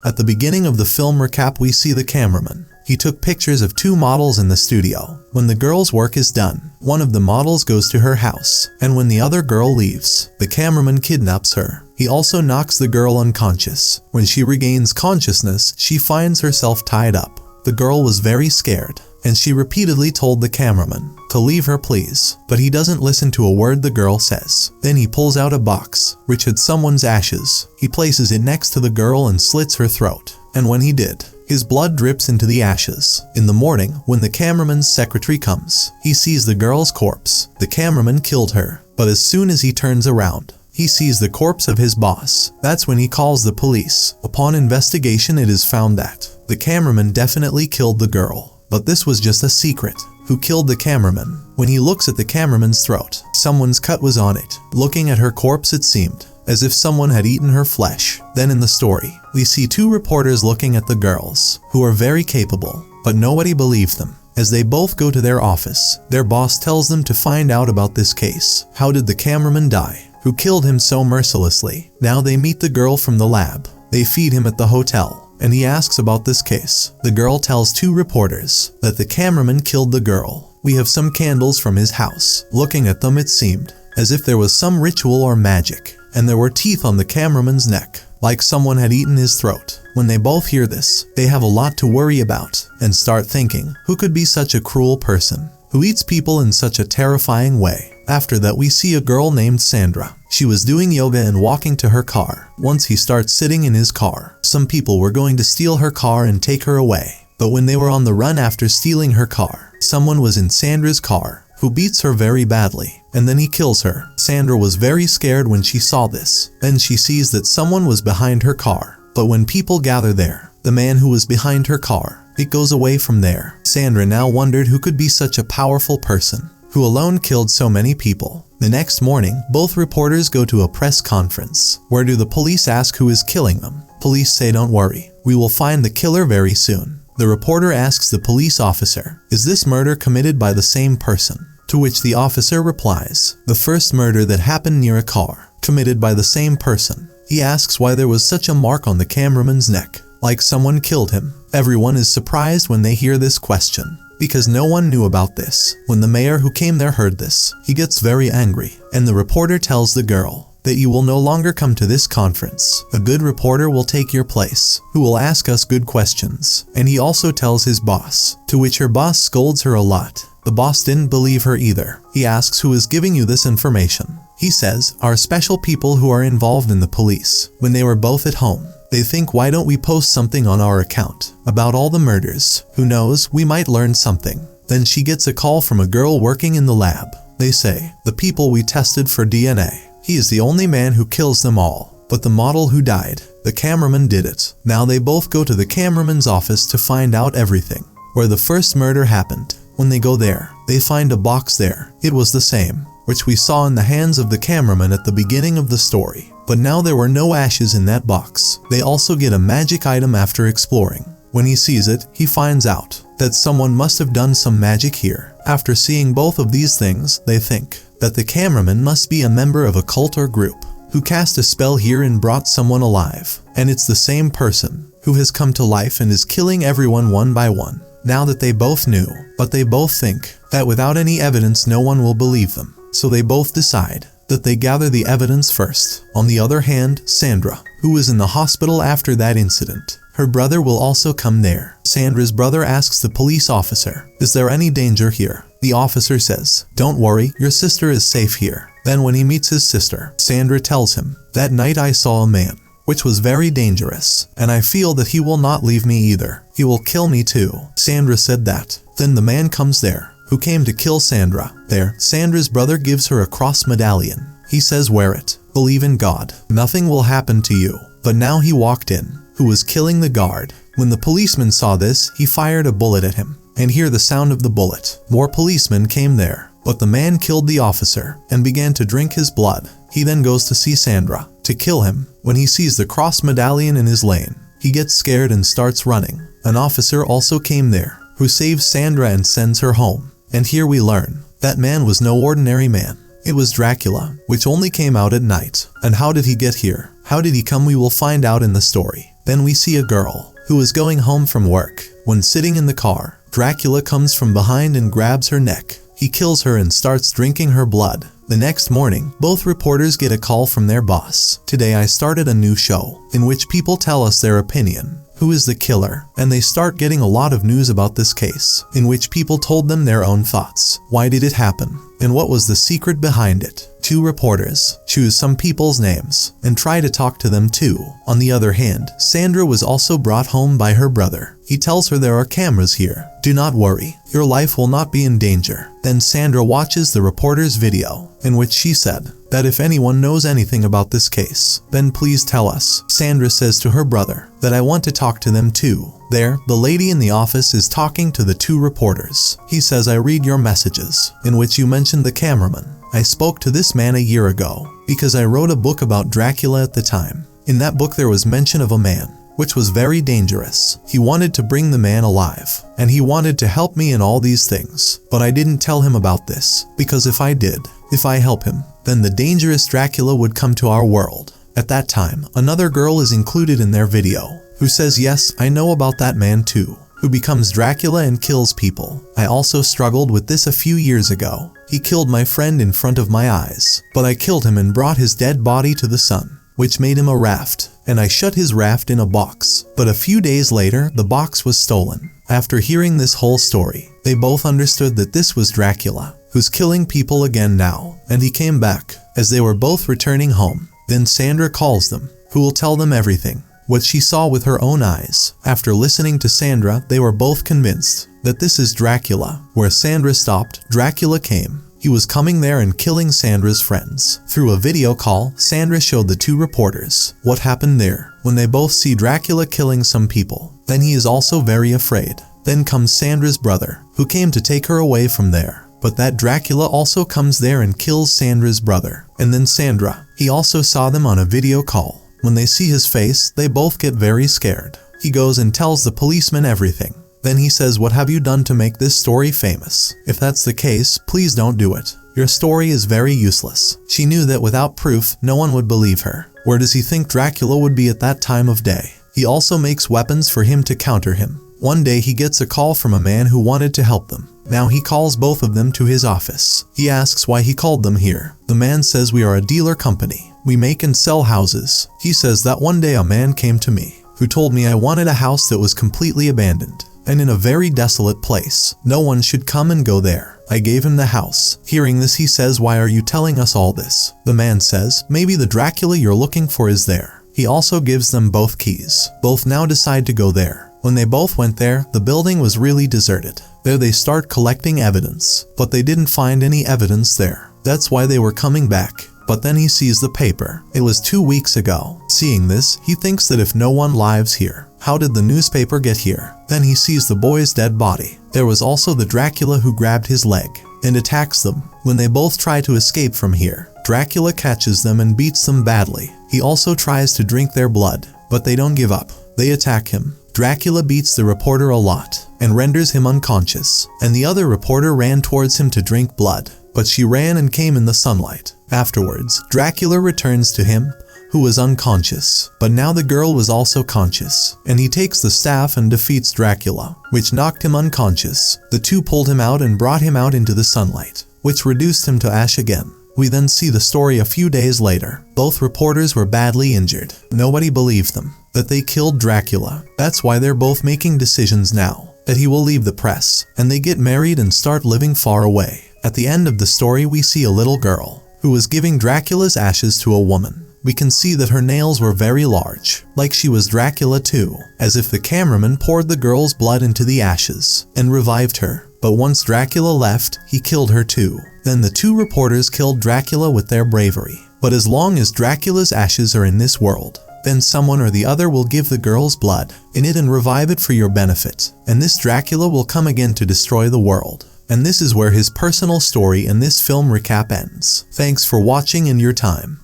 At the beginning of the film recap, we see the cameraman. He took pictures of 2 models in the studio. When the girl's work is done, one of the models goes to her house, and when the other girl leaves, the cameraman kidnaps her. He also knocks the girl unconscious. When she regains consciousness, she finds herself tied up. The girl was very scared, and she repeatedly told the cameraman to leave her please, but he doesn't listen to a word the girl says. Then he pulls out a box, which had someone's ashes. He places it next to the girl and slits her throat, and when he did, his blood drips into the ashes. In the morning, when the cameraman's secretary comes, he sees the girl's corpse. The cameraman killed her, but as soon as he turns around, he sees the corpse of his boss. That's when he calls the police. Upon investigation, it is found that the cameraman definitely killed the girl, but this was just a secret. Who killed the cameraman? When he looks at the cameraman's throat, someone's cut was on it. Looking at her corpse, it seemed as if someone had eaten her flesh. Then in the story, we see 2 reporters looking at the girls, who are very capable, but nobody believed them. As they both go to their office, their boss tells them to find out about this case. How did the cameraman die? Who killed him so mercilessly? Now they meet the girl from the lab. They feed him at the hotel, and he asks about this case. The girl tells 2 reporters that the cameraman killed the girl. We have some candles from his house. Looking at them, it seemed as if there was some ritual or magic, and there were teeth on the cameraman's neck, like someone had eaten his throat. When they both hear this, they have a lot to worry about and start thinking, who could be such a cruel person, who eats people in such a terrifying way? After that, we see a girl named Sandra. She was doing yoga and walking to her car. Once he starts sitting in his car, some people were going to steal her car and take her away. But when they were on the run after stealing her car, someone was in Sandra's car who beats her very badly, and then he kills her. Sandra was very scared when she saw this. Then she sees that someone was behind her car. But when people gather there, the man who was behind her car, it goes away from there. Sandra now wondered who could be such a powerful person, who alone killed so many people. The next morning, both reporters go to a press conference. Where do the police ask who is killing them? Police say, don't worry, we will find the killer very soon. The reporter asks the police officer, is this murder committed by the same person? To which the officer replies, the first murder that happened near a car, committed by the same person. He asks why there was such a mark on the cameraman's neck, like someone killed him. Everyone is surprised when they hear this question, because no one knew about this. When the mayor who came there heard this, he gets very angry, and the reporter tells the girl that you will no longer come to this conference. A good reporter will take your place, who will ask us good questions. And he also tells his boss, to which her boss scolds her a lot. The boss didn't believe her either. He asks who is giving you this information. He says, our special people who are involved in the police. When they were both at home, they think, why don't we post something on our account about all the murders? Who knows, we might learn something. Then she gets a call from a girl working in the lab. They say, the people we tested for DNA. He is the only man who kills them all. But the model who died, the cameraman did it. Now they both go to the cameraman's office to find out everything, where the first murder happened. When they go there, they find a box there. It was the same, which we saw in the hands of the cameraman at the beginning of the story. But now there were no ashes in that box. They also get a magic item after exploring. When he sees it, he finds out that someone must have done some magic here. After seeing both of these things, they think that the cameraman must be a member of a cult or group who cast a spell here and brought someone alive. And it's the same person who has come to life and is killing everyone one by one. Now that they both knew, but they both think that without any evidence no one will believe them. So they both decide that they gather the evidence first. On the other hand, Sandra, who was in the hospital after that incident, her brother will also come there. Sandra's brother asks the police officer, is there any danger here? The officer says, don't worry, your sister is safe here. Then when he meets his sister, Sandra tells him, that night I saw a man, which was very dangerous, and I feel that he will not leave me either. He will kill me too. Sandra said that. Then the man comes there, who came to kill Sandra. There, Sandra's brother gives her a cross medallion. He says, wear it. Believe in God. Nothing will happen to you. But now he walked in, who was killing the guard. When the policeman saw this, he fired a bullet at him, and hear the sound of the bullet. More policemen came there, but the man killed the officer and began to drink his blood. He then goes to see Sandra to kill him. When he sees the cross medallion in his lane, he gets scared and starts running. An officer also came there, who saves Sandra and sends her home. And here we learn that man was no ordinary man. It was Dracula, which only came out at night. And how did he get here? How did he come? We will find out in the story. Then we see a girl who is going home from work. When sitting in the car, Dracula comes from behind and grabs her neck. He kills her and starts drinking her blood. The next morning, both reporters get a call from their boss. Today I started a new show in which people tell us their opinion. Who is the killer? And they start getting a lot of news about this case, in which people told them their own thoughts. Why did it happen? And what was the secret behind it? Two reporters choose some people's names and try to talk to them too. On the other hand, Sandra was also brought home by her brother. He tells her there are cameras here. Do not worry, your life will not be in danger. Then Sandra watches the reporter's video, in which she said that if anyone knows anything about this case, then please tell us. Sandra says to her brother that I want to talk to them too. There, the lady in the office is talking to the two reporters. He says, I read your messages, in which you mentioned the cameraman. I spoke to this man a year ago, because I wrote a book about Dracula at the time. In that book there was mention of a man, which was very dangerous. He wanted to bring the man alive, and he wanted to help me in all these things. But I didn't tell him about this, because if I did, if I help him, then the dangerous Dracula would come to our world. At that time, another girl is included in their video, who says, yes, I know about that man too, who becomes Dracula and kills people. I also struggled with this a few years ago. He killed my friend in front of my eyes, but I killed him and brought his dead body to the sun, which made him a raft, and I shut his raft in a box. But a few days later, the box was stolen. After hearing this whole story, they both understood that this was Dracula, who's killing people again now, and he came back, as they were both returning home. Then Sandra calls them, who will tell them everything, what she saw with her own eyes. After listening to Sandra, they were both convinced that this is Dracula. Where Sandra stopped, Dracula came. He was coming there and killing Sandra's friends. Through a video call, Sandra showed the two reporters what happened there. When they both see Dracula killing some people, then he is also very afraid. Then comes Sandra's brother, who came to take her away from there. But that Dracula also comes there and kills Sandra's brother. And then Sandra, he also saw them on a video call. When they see his face, they both get very scared. He goes and tells the policeman everything. Then he says, what have you done to make this story famous? If that's the case, please don't do it. Your story is very useless. She knew that without proof, no one would believe her. Where does he think Dracula would be at that time of day? He also makes weapons for him to counter him. One day he gets a call from a man who wanted to help them. Now he calls both of them to his office. He asks why he called them here. The man says, we are a dealer company. We make and sell houses. He says that one day a man came to me, who told me I wanted a house that was completely abandoned and in a very desolate place. No one should come and go there. I gave him the house. Hearing this, he says, why are you telling us all this? The man says, maybe the Dracula you're looking for is there. He also gives them both keys. Both now decide to go there. When they both went there, the building was really deserted. There they start collecting evidence, but they didn't find any evidence there. That's why they were coming back. But then he sees the paper. It was 2 weeks ago. Seeing this, he thinks that if no one lives here, how did the newspaper get here? Then he sees the boy's dead body. There was also the Dracula who grabbed his leg and attacks them. When they both try to escape from here, Dracula catches them and beats them badly. He also tries to drink their blood, but they don't give up. They attack him. Dracula beats the reporter a lot and renders him unconscious, and the other reporter ran towards him to drink blood, but she ran and came in the sunlight. Afterwards, Dracula returns to him, who was unconscious, but now the girl was also conscious, and he takes the staff and defeats Dracula, which knocked him unconscious. The two pulled him out and brought him out into the sunlight, which reduced him to ash again. We then see the story a few days later. Both reporters were badly injured. Nobody believed them that they killed Dracula. That's why they're both making decisions now that he will leave the press, and they get married and start living far away. At the end of the story, we see a little girl who was giving Dracula's ashes to a woman. We can see that her nails were very large, like she was Dracula too, as if the cameraman poured the girl's blood into the ashes and revived her. But once Dracula left, he killed her too. Then the two reporters killed Dracula with their bravery. But as long as Dracula's ashes are in this world, then someone or the other will give the girl's blood in it and revive it for your benefit. And this Dracula will come again to destroy the world. And this is where his personal story in this film recap ends. Thanks for watching and your time.